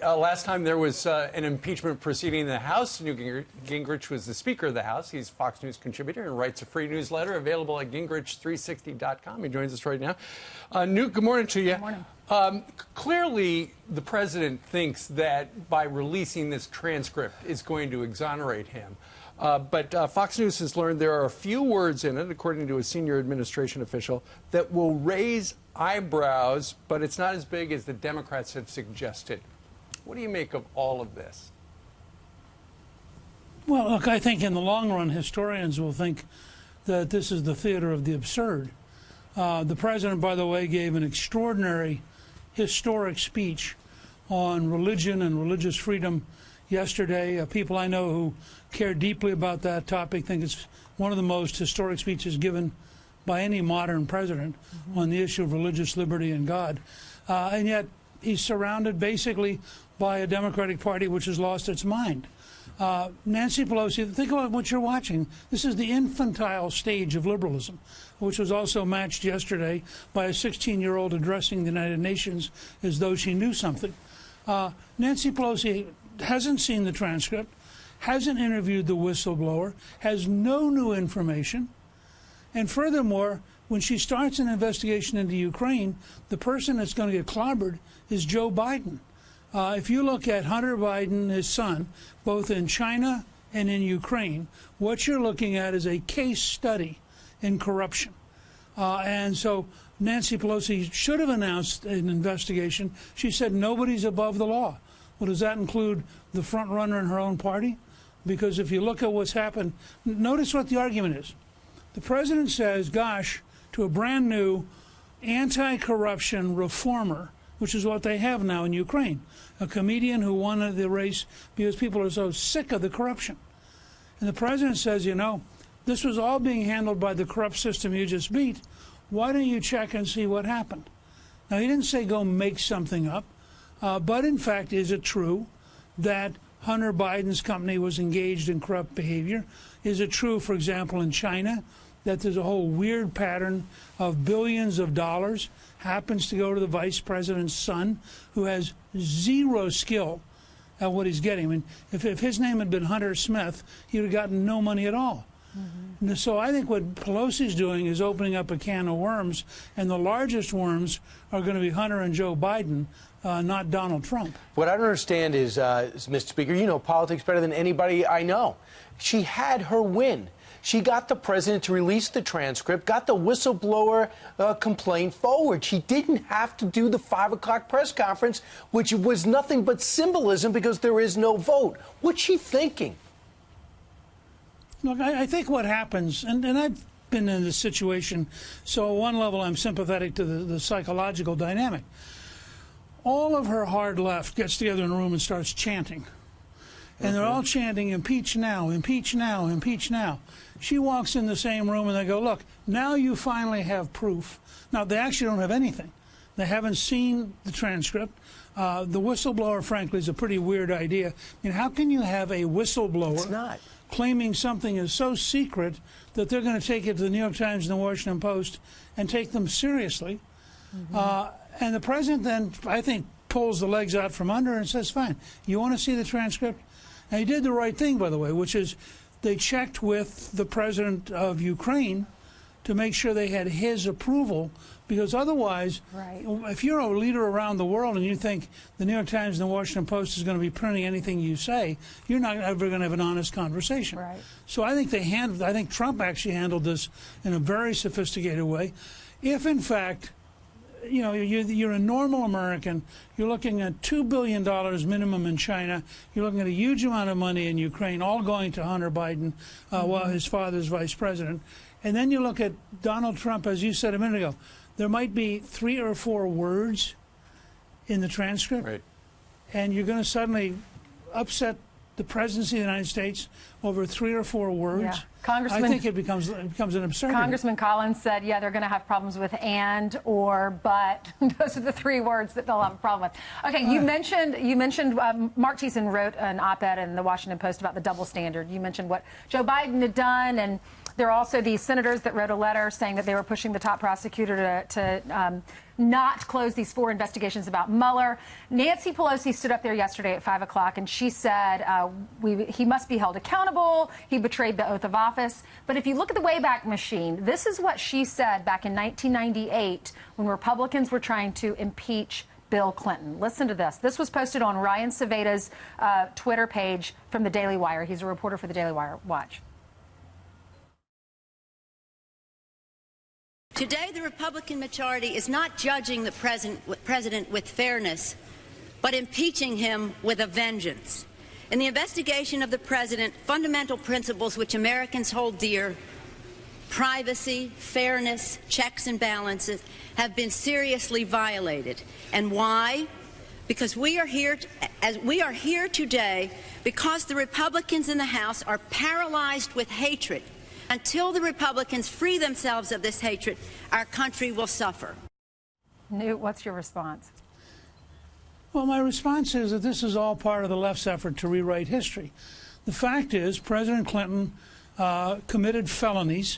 Last time there was an impeachment proceeding in the House, Newt Gingrich was the Speaker of the House. He's a Fox News contributor and writes a free newsletter available at gingrich360.com. He joins us right now. Newt, good morning to you. Good morning. Clearly, the president thinks that by releasing this transcript is going to exonerate him. But Fox News has learned there are a few words in it, according to a senior administration official, that will raise eyebrows, but it's not as big as the Democrats have suggested. What do you make of all of this? Well, look, I think in the long run, historians will think that this is the theater of the absurd. The president, by the way, gave an extraordinary, historic speech on religion and religious freedom yesterday. People I know who care deeply about that topic think it's one of the most historic speeches given by any modern president on the issue of religious liberty and God. And yet he's surrounded basically by a Democratic Party which has lost its mind. Nancy Pelosi, think about what you're watching. This is the infantile stage of liberalism, which was also matched yesterday by a 16-year-old addressing the United Nations as though she knew something. Nancy Pelosi hasn't seen the transcript, hasn't interviewed the whistleblower, has no new information, and furthermore, when she starts an investigation into Ukraine, the person that's going to get clobbered is Joe Biden. If you look at Hunter Biden, his son, both in China and in Ukraine, what you're looking at is a case study in corruption. And so Nancy Pelosi should have announced an investigation. She said nobody's above the law. Well, does that include the front runner in her own party? Because if you look at what's happened, notice what the argument is. The president says, gosh, to a brand new anti-corruption reformer, which is what they have now in Ukraine, a comedian who won the race because people are so sick of the corruption. And the president says, you know, this was all being handled by the corrupt system you just beat. Why don't you check and see what happened? Now, he didn't say go make something up, but in fact, is it true that Hunter Biden's company was engaged in corrupt behavior? Is it true, for example, in China, that there's a whole weird pattern of billions of dollars happens to go to the vice president's son, who has zero skill at what he's getting? I mean, if his name had been Hunter Smith, he would have gotten no money at all. Mm-hmm. So I think what Pelosi's doing is opening up a can of worms, and the largest worms are going to be Hunter and Joe Biden, not Donald Trump. What I don't understand is, Mr. Speaker, you know politics better than anybody I know. She had her win. She got the president to release the transcript, got the whistleblower complaint forward. She didn't have to do the 5 o'clock press conference, which was nothing but symbolism because there is no vote. What's she thinking? Look, I think what happens, and I've been in this situation, so at one level I'm sympathetic to the psychological dynamic. All of her hard left gets together in a room and starts chanting. And they're all chanting, impeach now, impeach now, impeach now. She walks in the same room and they go, look, now you finally have proof. Now, they actually don't have anything. They haven't seen the transcript. The whistleblower, frankly, is a pretty weird idea. I mean, how can you have a whistleblower claiming something is so secret that they're going to take it to the New York Times and the Washington Post and take them seriously? And the president then, I think, pulls the legs out from under and says, fine, you want to see the transcript? And he did the right thing, by the way, which is they checked with the president of Ukraine to make sure they had his approval, because otherwise, if you're a leader around the world and you think the New York Times and the Washington Post is going to be printing anything you say, you're not ever going to have an honest conversation. Right. So I think Trump actually handled this in a very sophisticated way. If, in fact, you know, you're a normal American, you're looking at $2 billion minimum in China, you're looking at a huge amount of money in Ukraine, all going to Hunter Biden while his father's vice president. And then you look at Donald Trump, as you said a minute ago, there might be 3 or 4 words in the transcript, and you're going to suddenly upset the presidency of the United States over 3 or 4 words. Yeah. I think it becomes an absurdity. Congressman Collins said, yeah, they're going to have problems with and, or, but. Those are the 3 words that they'll have a problem with. Okay, you mentioned Mark Thiessen wrote an op-ed in the Washington Post about the double standard. You mentioned what Joe Biden had done, and there are also these senators that wrote a letter saying that they were pushing the top prosecutor to not close these 4 investigations about Mueller. Nancy Pelosi stood up there yesterday at 5 o'clock, and she said he must be held accountable. He betrayed the oath of office. But if you look at the Wayback Machine, this is what she said back in 1998 when Republicans were trying to impeach Bill Clinton. Listen to this. This was posted on Ryan Saveda's Twitter page from the Daily Wire. He's a reporter for the Daily Wire. Watch. Today, the Republican majority is not judging the president with fairness, but impeaching him with a vengeance. In the investigation of the president, fundamental principles which Americans hold dear, privacy, fairness, checks and balances, have been seriously violated. And why? Because we are here today because the Republicans in the House are paralyzed with hatred. Until the Republicans free themselves of this hatred, our country will suffer. Newt, what's your response? Well, my response is that this is all part of the left's effort to rewrite history. The fact is, President Clinton committed felonies.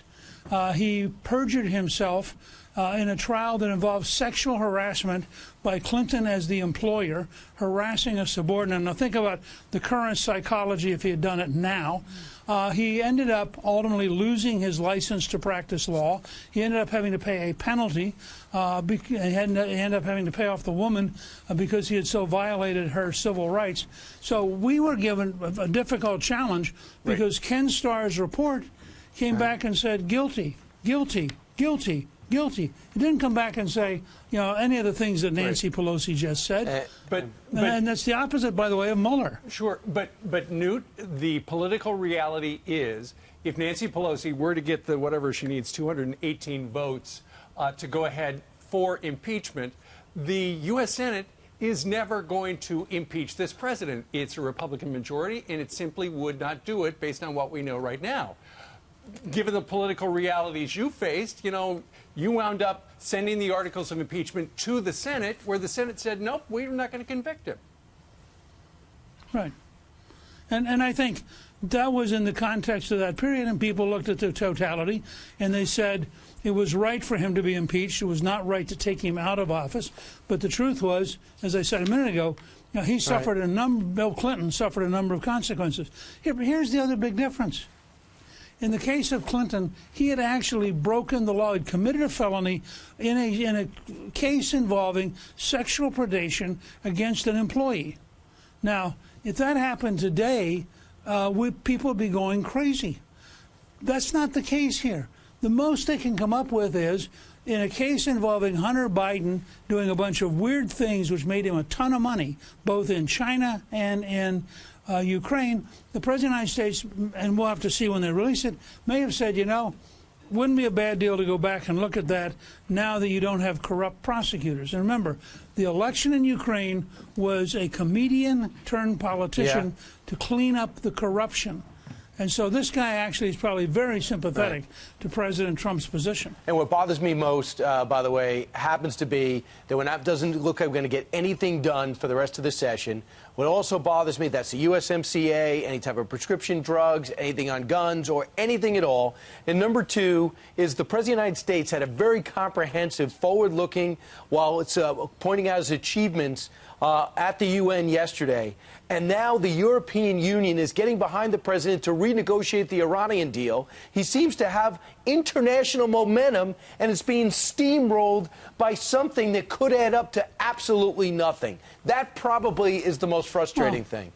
He perjured himself in a trial that involved sexual harassment by Clinton as the employer, harassing a subordinate. Now, think about the current psychology if he had done it now. He ended up ultimately losing his license to practice law. He ended up having to pay a penalty. He ended up having to pay off the woman because he had so violated her civil rights. So we were given a difficult challenge because Ken Starr's report came back and said guilty, guilty, guilty, guilty. It didn't come back and say, any of the things that Nancy Pelosi just said. And that's the opposite, by the way, of Mueller. Sure, but Newt, the political reality is, if Nancy Pelosi were to get the whatever she needs, 218 votes to go ahead for impeachment, the U.S. Senate is never going to impeach this president. It's a Republican majority, and it simply would not do it based on what we know right now. Given the political realities you faced, you wound up sending the articles of impeachment to the Senate, where the Senate said, nope, we're not going to convict him. Right. And I think that was in the context of that period, and people looked at the totality, and they said it was right for him to be impeached. It was not right to take him out of office. But the truth was, as I said a minute ago, he suffered Bill Clinton suffered a number of consequences. Here's the other big difference. In the case of Clinton, he had actually broken the law. He'd committed a felony in a case involving sexual predation against an employee. Now, if that happened today, people would be going crazy. That's not the case here. The most they can come up with is, in a case involving Hunter Biden doing a bunch of weird things which made him a ton of money, both in China and in Ukraine, the President of the United States, and we'll have to see when they release it, may have said, wouldn't be a bad deal to go back and look at that now that you don't have corrupt prosecutors. And remember, the election in Ukraine was a comedian turned politician to clean up the corruption. And so this guy actually is probably very sympathetic to President Trump's position. And what bothers me most, by the way, happens to be that when that doesn't look like we're going to get anything done for the rest of the session. What also bothers me, that's the USMCA, any type of prescription drugs, anything on guns, or anything at all. And number two is the President of the United States had a very comprehensive, forward-looking, while it's pointing out his achievements at the UN yesterday. And now the European Union is getting behind the president to renegotiate the Iranian deal. He seems to have international momentum, and it's being steamrolled by something that could add up to absolutely nothing. That probably is the most frustrating thing.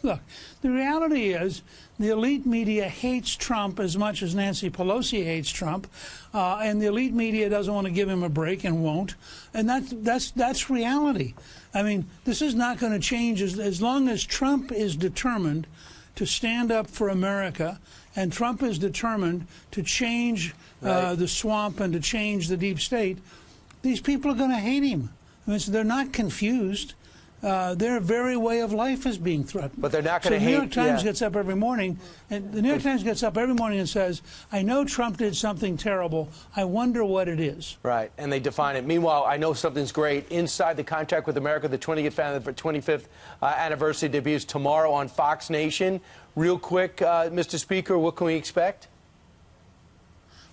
Look, the reality is the elite media hates Trump as much as Nancy Pelosi hates Trump, and the elite media doesn't want to give him a break and won't. And that's reality. I mean, this is not going to change as long as Trump is determined to stand up for America, and Trump is determined to change the swamp and to change the deep state. These people are going to hate him. I mean, so they're not confused. Their very way of life is being threatened. But they're not going to hate. The New York Times gets up every morning, and the New York Times gets up every morning and says, "I know Trump did something terrible. I wonder what it is." Right, and they define it. Meanwhile, I know something's great. Inside the Contract with America, the 25th anniversary debuts tomorrow on Fox Nation. Real quick, Mr. Speaker, what can we expect?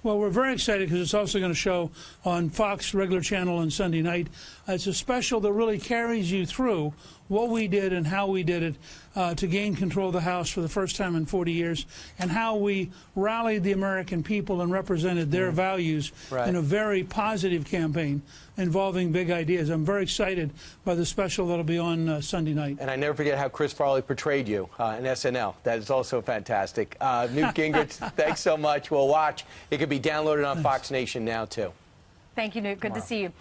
Well, we're very excited because it's also going to show on Fox regular channel on Sunday night. It's a special that really carries you through what we did and how we did it to gain control of the House for the first time in 40 years, and how we rallied the American people and represented their values in a very positive campaign involving big ideas. I'm very excited by the special that'll be on Sunday night. And I never forget how Chris Farley portrayed you in SNL. That is also fantastic. Newt Gingrich, thanks so much. We'll watch. It can be downloaded on Fox Nation now, too. Thank you, Newt. Good to see you.